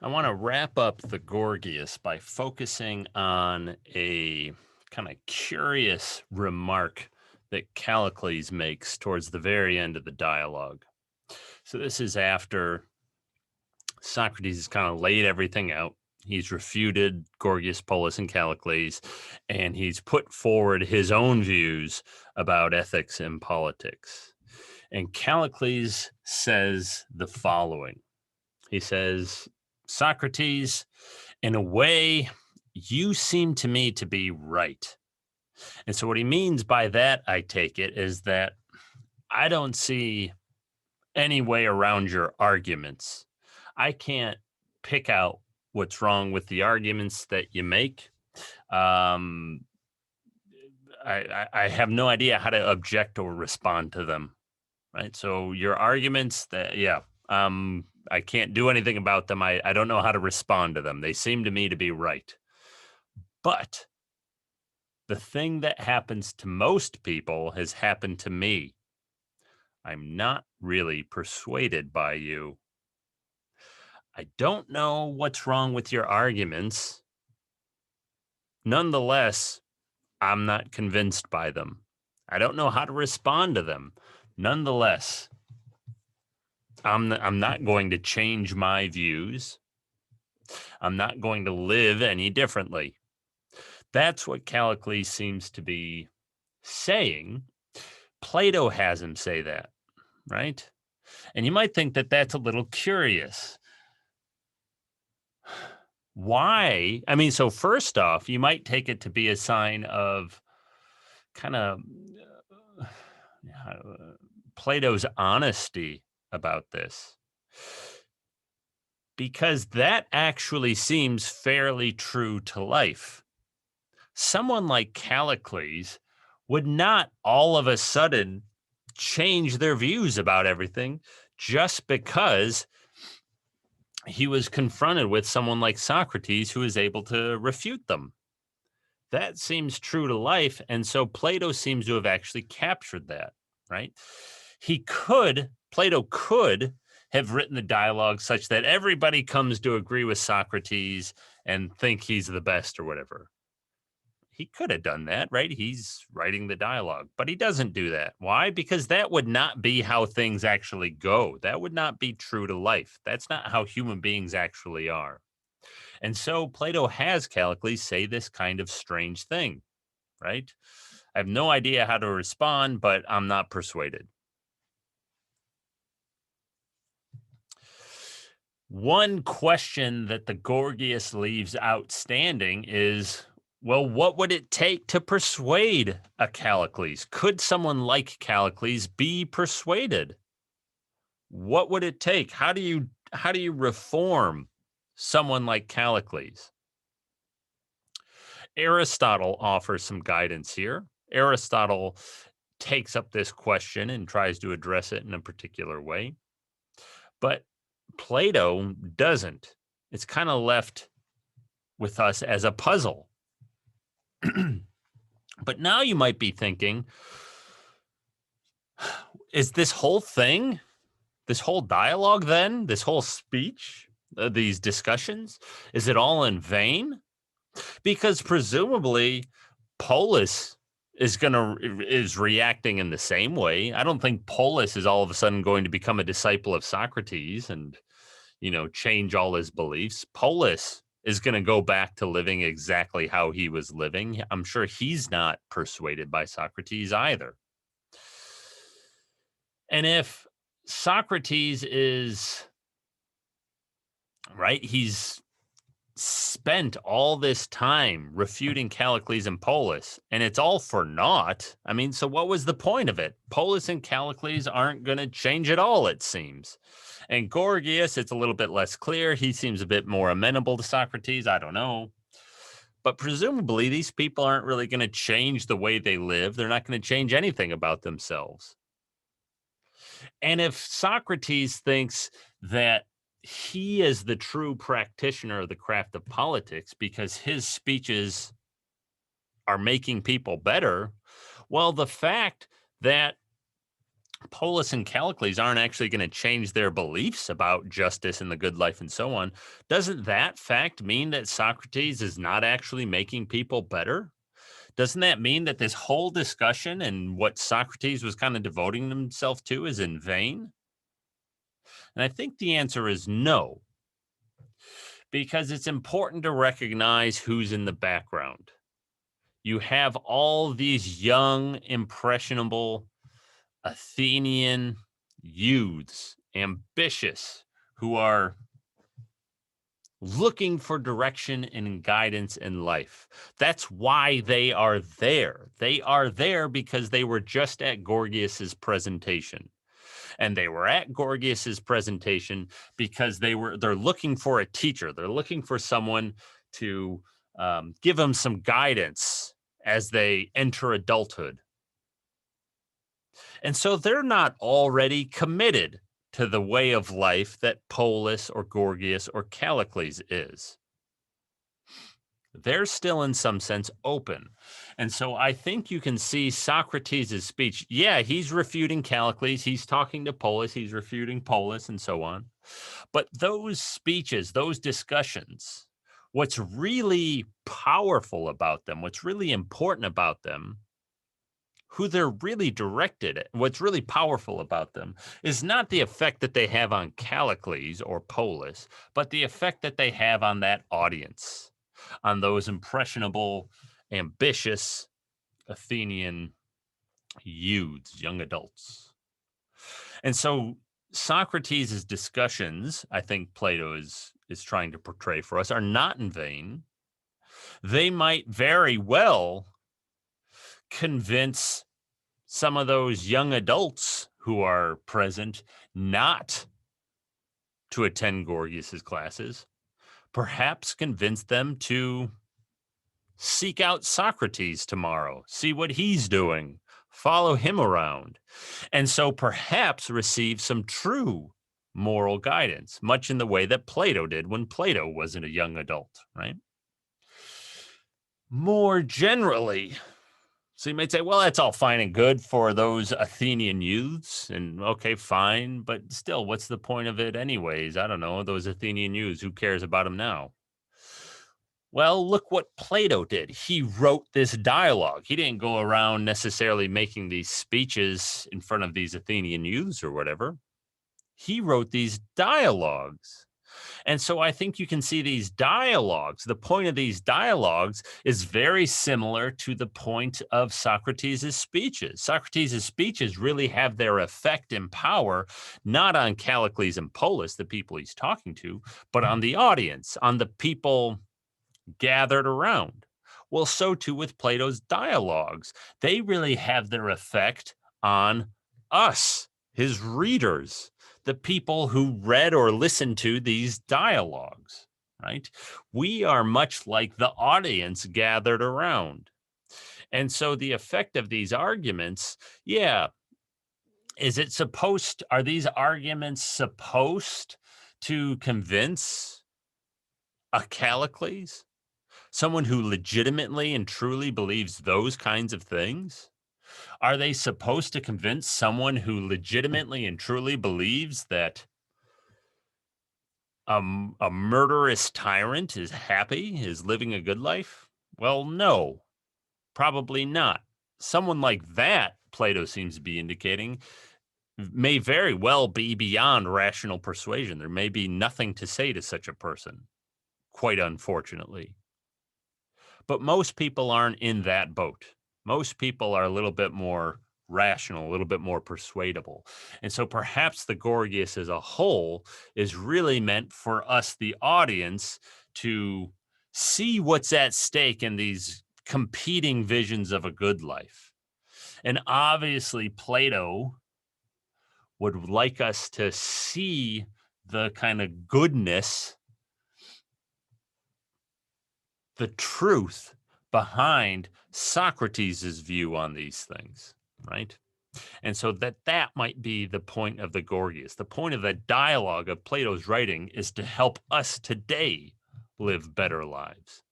I want to wrap up the Gorgias by focusing on a kind of curious remark that Callicles makes towards the very end of the dialogue. So, this is after Socrates has kind of laid everything out. He's refuted Gorgias, Polus, and Callicles, and he's put forward his own views about ethics and politics. And Callicles says the following. He says, Socrates, in a way, you seem to me to be right. And so, what he means by that, I take it, is that I don't see any way around your arguments. I can't pick out what's wrong with the arguments that you make. Um, I have no idea how to object or respond to them. Right. So your arguments that, yeah, I can't do anything about them. I don't know how to respond to them. They seem to me to be right. But the thing that happens to most people has happened to me. I'm not really persuaded by you. I don't know what's wrong with your arguments. Nonetheless, I'm not convinced by them. I don't know how to respond to them. Nonetheless, I'm not going to change my views. I'm not going to live any differently. That's what Callicles seems to be saying. Plato has him say that, right? And you might think that that's a little curious. Why? I mean, so first off, you might take it to be a sign of kind of Plato's honesty about this, because that actually seems fairly true to life. Someone like Callicles would not all of a sudden change their views about everything just because he was confronted with someone like Socrates who is able to refute them. That seems true to life. And so Plato seems to have actually captured that, right? Plato could have written the dialogue such that everybody comes to agree with Socrates and think he's the best or whatever. He could have done that, right? He's writing the dialogue, but he doesn't do that. Why? Because that would not be how things actually go. That would not be true to life. That's not how human beings actually are. And so Plato has Callicles say this kind of strange thing, right? I have no idea how to respond, but I'm not persuaded. One question that the Gorgias leaves outstanding is, well, what would it take to persuade a Callicles? Could someone like Callicles be persuaded? What would it take? How do you reform someone like Callicles? Aristotle offers some guidance here. Aristotle takes up this question and tries to address it in a particular way, but Plato doesn't. It's kind of left with us as a puzzle. But now you might be thinking, is this whole thing, this whole dialogue, then, this whole speech, these discussions, is it all in vain? Because presumably Polis is reacting in the same way. I don't think Polis is all of a sudden going to become a disciple of Socrates and change all his beliefs. Polis is going to go back to living exactly how he was living. I'm sure he's not persuaded by Socrates either. And if Socrates is right, he's spent all this time refuting Callicles and Polus, and it's all for naught. I mean, so what was the point of it? Polus and Callicles aren't going to change at all, it seems. And Gorgias, it's a little bit less clear. He seems a bit more amenable to Socrates. I don't know. But presumably, these people aren't really going to change the way they live. They're not going to change anything about themselves. And if Socrates thinks that he is the true practitioner of the craft of politics because his speeches are making people better, well, the fact that Polus and Callicles aren't actually going to change their beliefs about justice and the good life and so on, doesn't that fact mean that Socrates is not actually making people better? Doesn't that mean that this whole discussion and what Socrates was kind of devoting himself to is in vain? And I think the answer is no, because it's important to recognize who's in the background. You have all these young, impressionable Athenian youths, ambitious, who are looking for direction and guidance in life. That's why they are there. They are there because they were just at Gorgias's presentation. And they were at Gorgias's presentation because they're looking for a teacher. They're looking for someone to give them some guidance as they enter adulthood. And so they're not already committed to the way of life that Polus or Gorgias or Callicles is. They're still, in some sense, open. And so I think you can see Socrates' speech. Yeah, he's refuting Callicles. He's talking to Polus. He's refuting Polus and so on. But those speeches, those discussions, what's really powerful about them, what's really important about them, who they're really directed at, what's really powerful about them is not the effect that they have on Callicles or Polus, but the effect that they have on that audience, on those impressionable, ambitious Athenian youths, young adults. And so Socrates' discussions, I think Plato is trying to portray for us, are not in vain. They might very well convince some of those young adults who are present not to attend Gorgias's classes, perhaps convince them to seek out Socrates tomorrow, see what he's doing, follow him around, and so perhaps receive some true moral guidance, much in the way that Plato did when Plato wasn't a young adult, right? More generally, so you might say, well, that's all fine and good for those Athenian youths. And okay, fine. But still, what's the point of it anyways? I don't know. Those Athenian youths, who cares about them now? Well, look what Plato did. He wrote this dialogue. He didn't go around necessarily making these speeches in front of these Athenian youths or whatever. He wrote these dialogues. And so I think you can see these dialogues. The point of these dialogues is very similar to the point of Socrates' speeches. Socrates' speeches really have their effect and power, not on Callicles and Polus, the people he's talking to, but on the audience, on the people gathered around. Well, so too with Plato's dialogues. They really have their effect on us, his readers, the people who read or listened to these dialogues, right? We are much like the audience gathered around. And so the effect of these arguments, yeah, are these arguments supposed to convince a Callicles? Someone who legitimately and truly believes those kinds of things? Are they supposed to convince someone who legitimately and truly believes that a murderous tyrant is happy, is living a good life? Well, no, probably not. Someone like that, Plato seems to be indicating, may very well be beyond rational persuasion. There may be nothing to say to such a person, quite unfortunately. But most people aren't in that boat. Most people are a little bit more rational, a little bit more persuadable. And so perhaps the Gorgias as a whole is really meant for us, the audience, to see what's at stake in these competing visions of a good life. And obviously, Plato would like us to see the kind of goodness, the truth behind Socrates' view on these things, right? And so that might be the point of the Gorgias. The point of the dialogue of Plato's writing is to help us today live better lives.